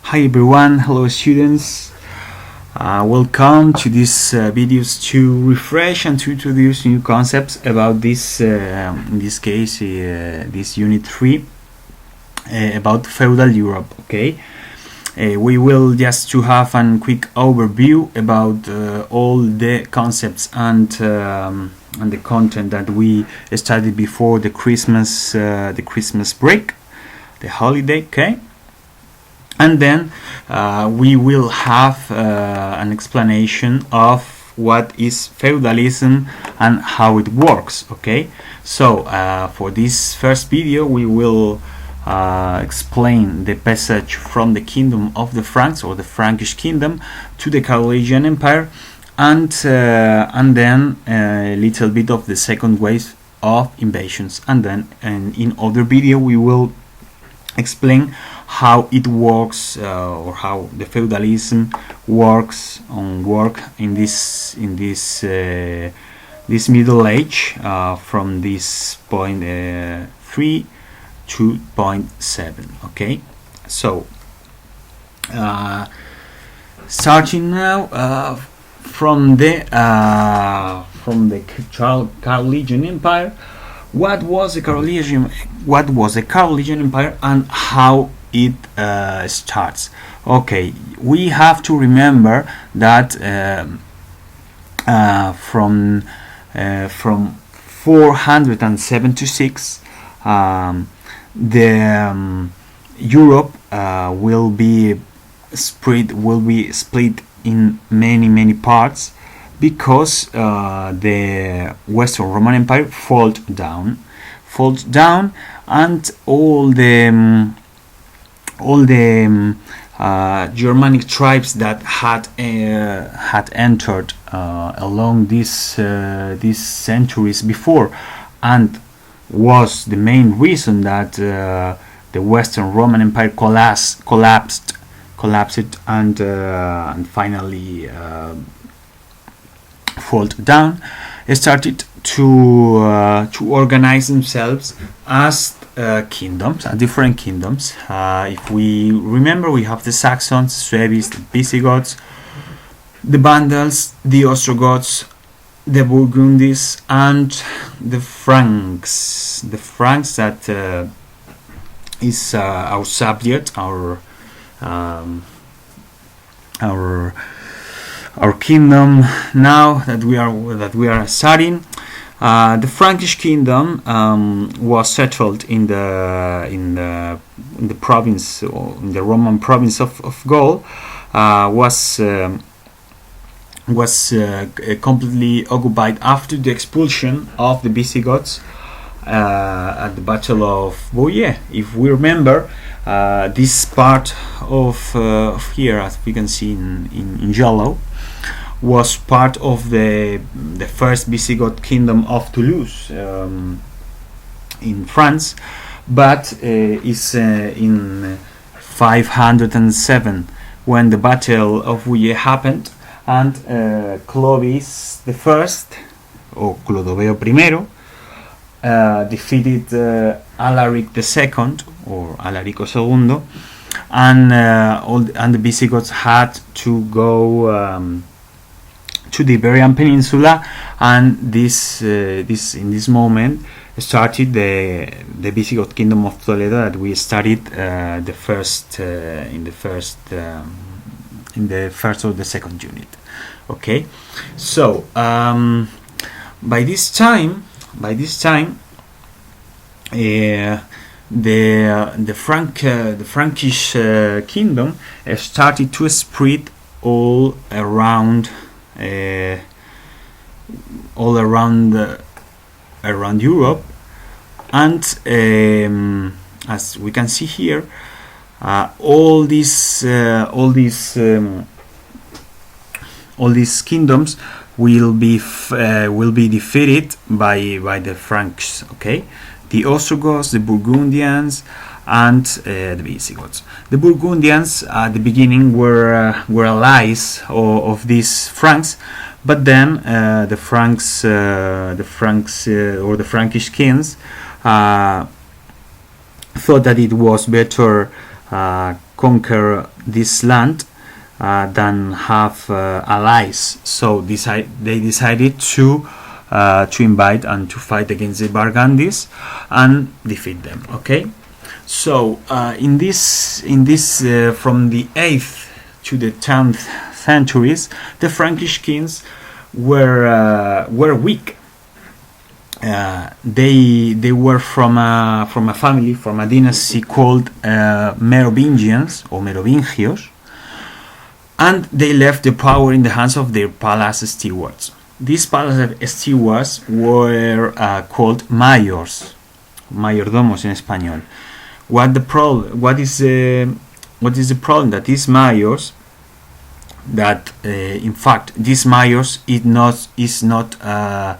Hi everyone, hello students. Welcome to these videos to refresh and to introduce new concepts about this, in this case, this unit 3 about feudal Europe. Okay, we will just to have a quick overview about all the concepts and the content that we studied before the Christmas break, the holiday. Okay. And then we will have an explanation of what is feudalism and how it works. Okay, so for this first video we will explain the passage from the kingdom of the Franks or the Frankish kingdom to the Carolingian Empire, and then a little bit of the second wave of invasions, and then in other video we will explain how it works or how the feudalism works in this middle age from this point 3 to point 7. Okay, so starting now from the Carolingian Empire. What was the Carolingian Empire and how it starts? Okay, we have to remember that from 476 the Europe will be split in many parts, because the Western Roman Empire falls down, and all the Germanic tribes that had entered along these centuries before, and was the main reason that the Western Roman Empire collapsed and finally fall down, started to organize themselves as kingdoms, different kingdoms. If we remember, we have the Saxons, Swabies, the Visigoths, the Vandals, the Ostrogoths, the Burgundies, and the Franks. The Franks that is our subject, our kingdom now that we are studying. The Frankish kingdom was settled in the province, or in the Roman province of Gaul. Was completely occupied after the expulsion of the Visigoths at the Battle of Boye. If we remember, this part of here, as we can see in yellow, was part of the first Visigoth kingdom of Toulouse in France, but is in 507 when the Battle of Boye happened, and Clovis the First, or Clodoveo I, defeated Alaric II or Alarico II, and the Visigoths had to go to the Iberian Peninsula, and this in this moment started the Visigoth kingdom of Toledo that we studied in the first or the second unit. Okay, so by this time the Frankish kingdom started to spread all around Europe, and as we can see here, all these kingdoms will be defeated by the Franks. Okay, the Ostrogoths, the Burgundians, and the Visigoths. The Burgundians at the beginning were allies of these Franks, but then the Franks or the Frankish kings thought that it was better conquer this land than have allies. So they decided to invite and to fight against the Burgundies and defeat them. Okay, so in this from the 8th to the 10th centuries, the Frankish kings were weak. They were from a family, from a dynasty called Merovingians or Merovingios, and they left the power in the hands of their palace stewards. These palace stewards were called mayors, mayordomos in español. What is the problem? That these mayors, in fact these mayors is not a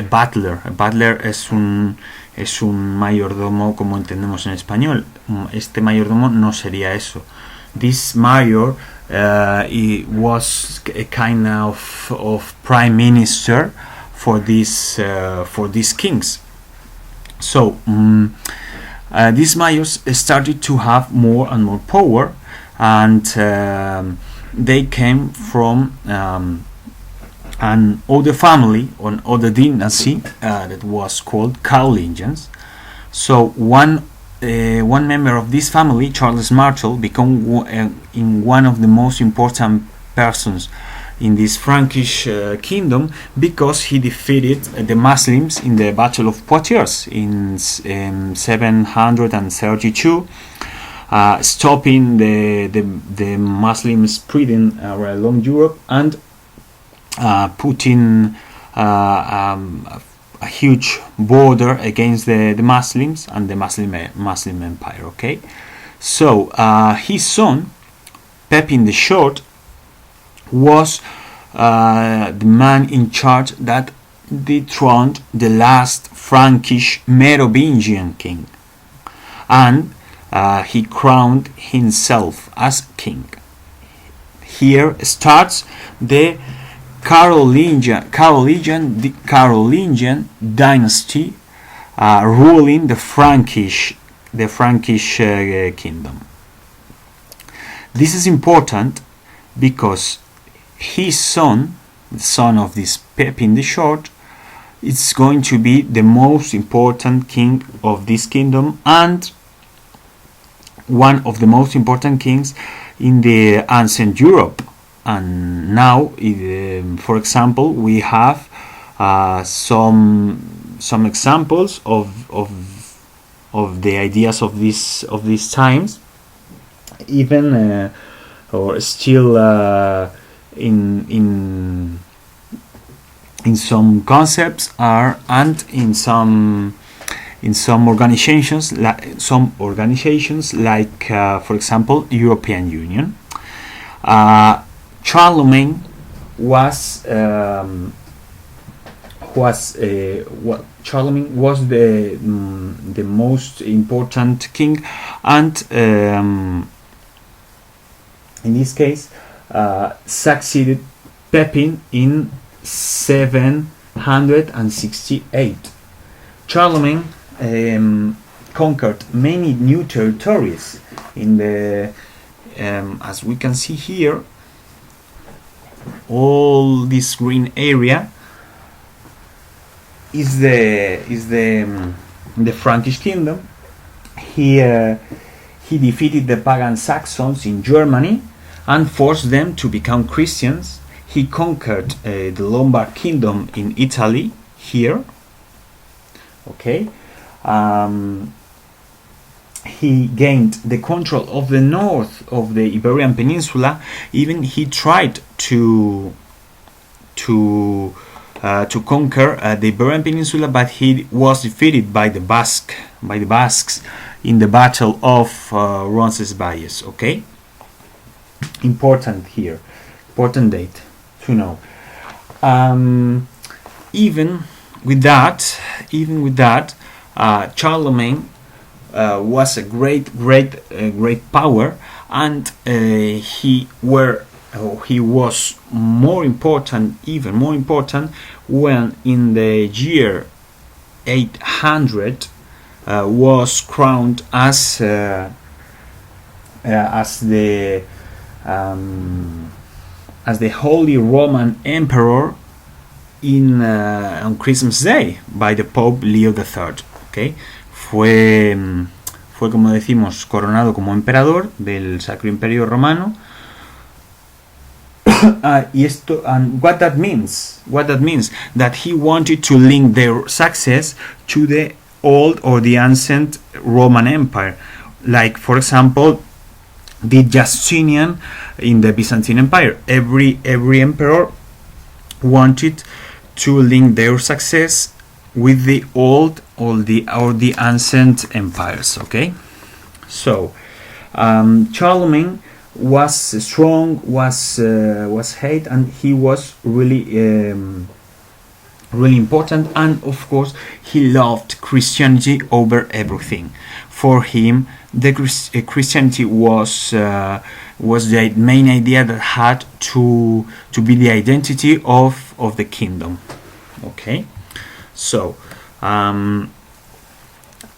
butler. A butler es un mayordomo como entendemos en español. Este mayordomo no sería eso. This mayor was a kind of prime minister for these kings. So these mayors started to have more and more power, and they came from an older family, an older dynasty that was called Carolingians. So one member of this family, Charles Martel, became one of the most important persons in this Frankish kingdom, because he defeated the Muslims in the Battle of Poitiers in 732, stopping the Muslim spreading along Europe, and putting a huge border against the Muslims and the Muslim Empire. Okay, so his son Pepin the Short was the man in charge that dethroned the last Frankish Merovingian king, and he crowned himself as king. Here starts the Carolingian dynasty ruling the Frankish kingdom. This is important because his son, the son of this Pepin the Short, is going to be the most important king of this kingdom, and one of the most important kings in the ancient Europe. And now, for example, we have some examples of the ideas of these times, even or still in some concepts and in some organizations like for example European Union. Charlemagne was the most important king, and in this case succeeded Pepin in 768. Charlemagne conquered many new territories in the as we can see here. All this green area is the Frankish kingdom. He defeated the pagan Saxons in Germany and forced them to become Christians. He conquered the Lombard kingdom in Italy here. Okay. He gained the control of the north of the Iberian Peninsula. Even he tried to conquer the Iberian Peninsula, but he was defeated by the Basques in the Battle of Roncesvalles. Okay, important here, important date to know. Even with that, Charlemagne was a great power, and he was even more important when in the year 800 was crowned as as the Holy Roman Emperor on Christmas Day by the Pope Leo III. Okay, fue como decimos coronado como emperador del Sacro Imperio Romano. Y esto, and what that means that he wanted to link their success to the old or the ancient Roman Empire, like for example did Justinian in the Byzantine Empire. Every emperor wanted to link their success with the old or the ancient empires. Okay, so Charlemagne was strong, was hate, and he was really important, and of course he loved Christianity over everything. For him, the Christianity was the main idea that had to be the identity of the kingdom. Okay, so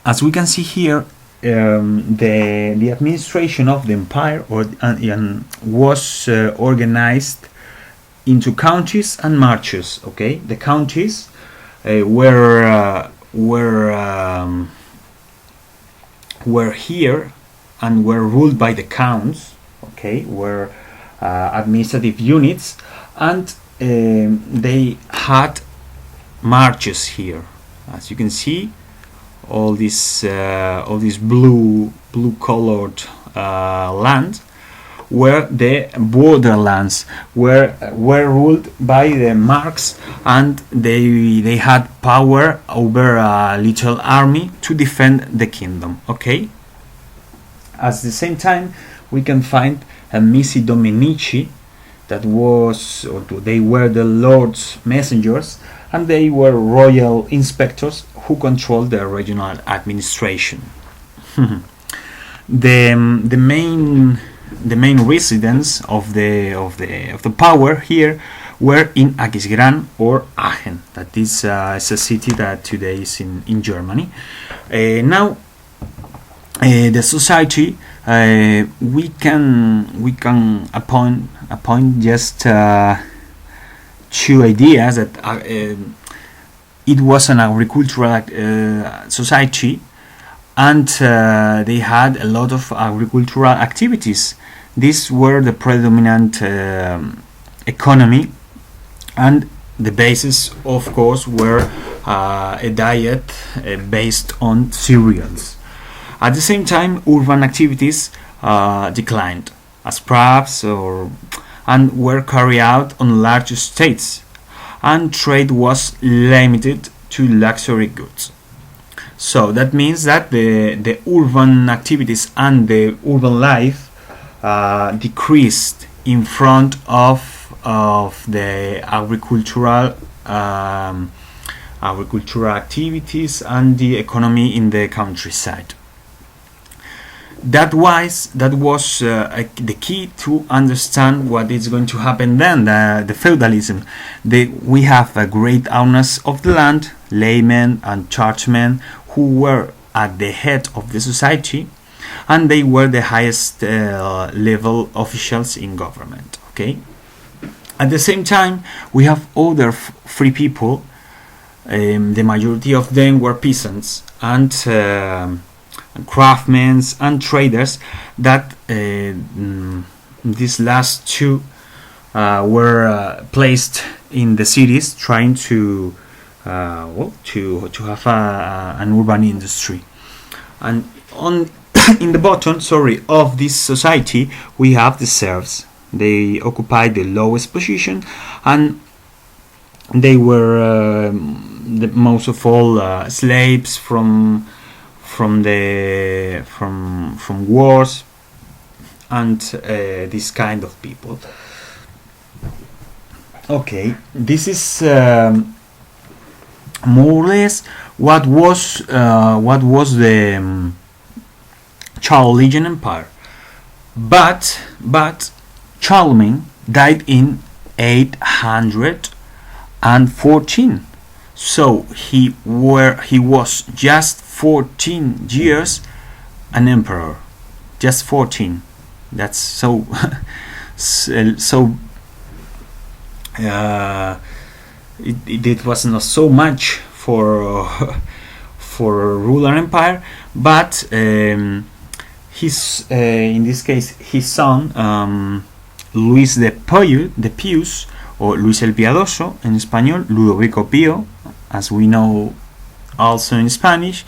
as we can see here, the administration of the empire was organized into counties and marches. Okay, the counties were here and were ruled by the counts. Okay, were administrative units, and they had marches here, as you can see. All this blue colored land were the borderlands, were ruled by the marks, and they had power over a little army to defend the kingdom. Okay, at the same time we can find a Missi Dominici, that was, or they were the Lord's messengers, and they were royal inspectors who controlled the regional administration. the main residents of the power here were in Aquisgrán or Aachen. That is a city that today is in Germany. Now the society, we can appoint just two ideas, that it was an agricultural society, and they had a lot of agricultural activities. These were the predominant economy, and the basis, of course, were a diet based on cereals. At the same time, urban activities declined as crafts and were carried out on large estates, and trade was limited to luxury goods. So that means that the urban activities and the urban life decreased in front of the agricultural activities and the economy in the countryside. That was the key to understand what is going to happen then, the feudalism. We have great owners of the land, laymen and churchmen, who were at the head of the society, and they were the highest level officials in government. Okay. At the same time, we have other free people. The majority of them were peasants and craftsmen and traders, that these last two were placed in the cities, trying to have an urban industry. And in the bottom of this society, we have the serfs. They occupied the lowest position, and they were most of all slaves from wars, and this kind of people. Okay, this is more or less what was the Carolingian Empire. But Charlemagne died in 814. So he was just 14 years an emperor, just 14. That's so so it was not so much for for ruler empire, but his in this case his son Luis de Pius, or Luis el Piadoso in español, Ludovico Pío, as we know also in Spanish,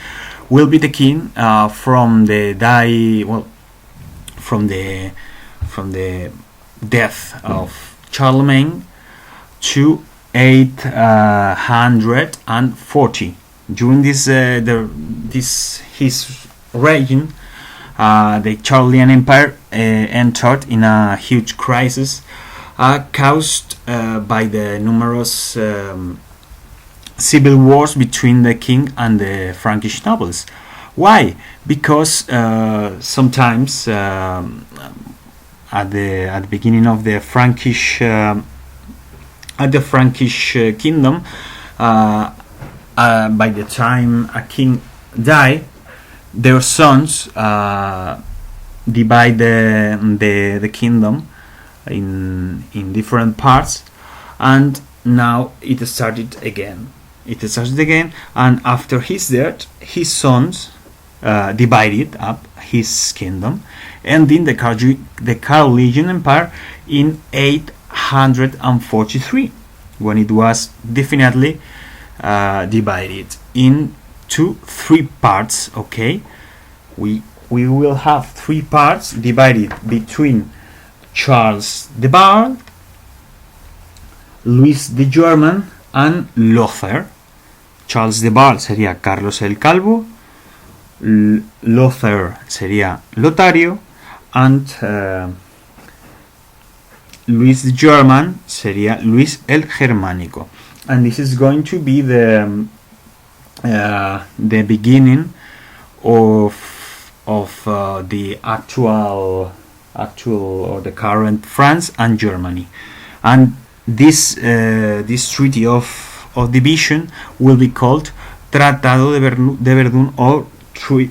will be the king from the death of Charlemagne to 840. During this his reign, the Carolingian Empire entered in a huge crisis caused by the numerous civil wars between the king and the Frankish nobles. Why? Because sometimes at the beginning of the Frankish kingdom, by the time a king died, their sons divide the kingdom in different parts, and now it started again. And after his death, his sons divided up his kingdom, ending the Carolingian Empire in 843, when it was definitely divided into 3 parts. Okay, we will have 3 parts divided between Charles the Bald, Luis the German, and Lothair. Charles the Bald sería Carlos el Calvo, Lothair sería Lotario, and Luis the German sería Luis el Germánico. And this is going to be the beginning of the actual or the current France and Germany. And this treaty of division will be called Tratado de Verdun, or Treaty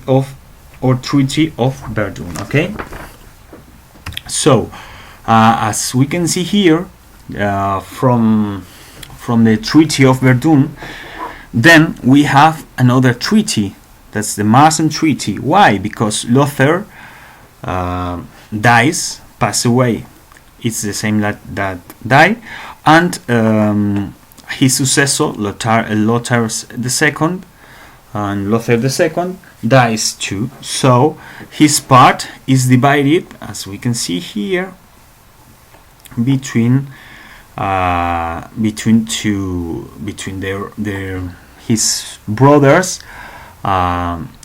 of Verdun. Okay. So as we can see here, from the Treaty of Verdun, then we have another treaty. That's the Marsen Treaty. Why? Because Lothair passes away. It's the same that died, and his successor Lothar II, and Lothair II dies too. So his part is divided, as we can see here, between his brothers,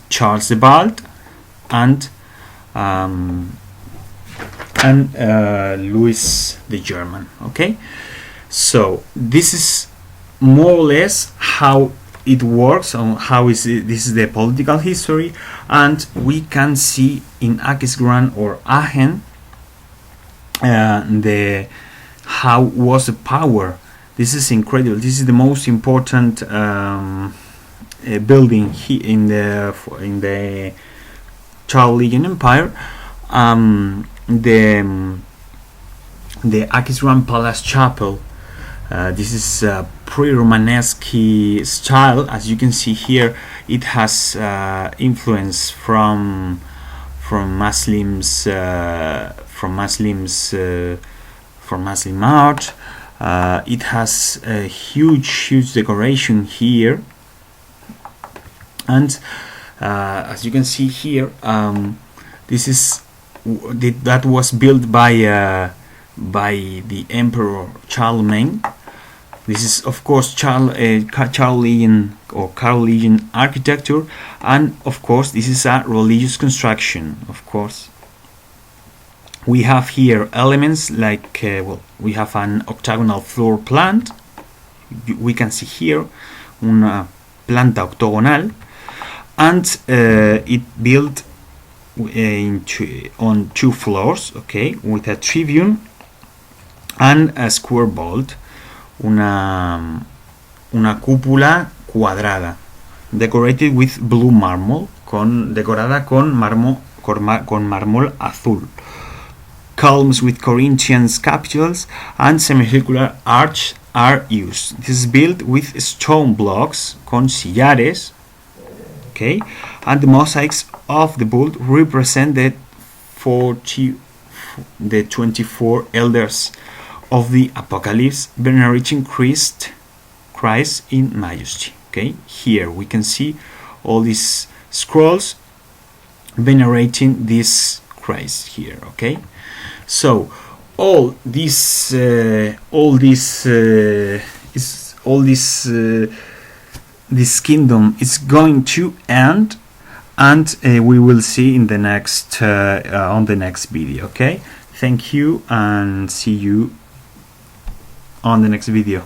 Charles the Bald and Louis the German. Okay, so this is more or less how it works, on how this is the political history, and we can see in Aquisgrán or Aachen how was the power. This is incredible. This is the most important building in the Carolingian Empire. The Aquisgrán Palace Chapel. This is pre-Romanesque style. As you can see here, it has influence from Muslims, from Muslim art. It has a huge decoration here, and as you can see here, that was built by the Emperor Charlemagne. This is of course Carolingian architecture, and of course this is a religious construction. Of course, we have here elements like we have an octagonal floor plan. We can see here una planta octogonal, and it built on 2 floors, okay, with a tribune and a square vault, una cúpula cuadrada, decorated with blue marble, decorada con mármol azul. columns with Corinthian capitals and semicircular arch are used. This is built with stone blocks con sillares, okay, and the mosaics of the vault represent the 24 elders of the Apocalypse venerating Christ in majesty. Okay, here we can see all these scrolls venerating this Christ here. Okay, so this kingdom is going to end, and we will see in the next on the next video. Okay, thank you, and see you on the next video.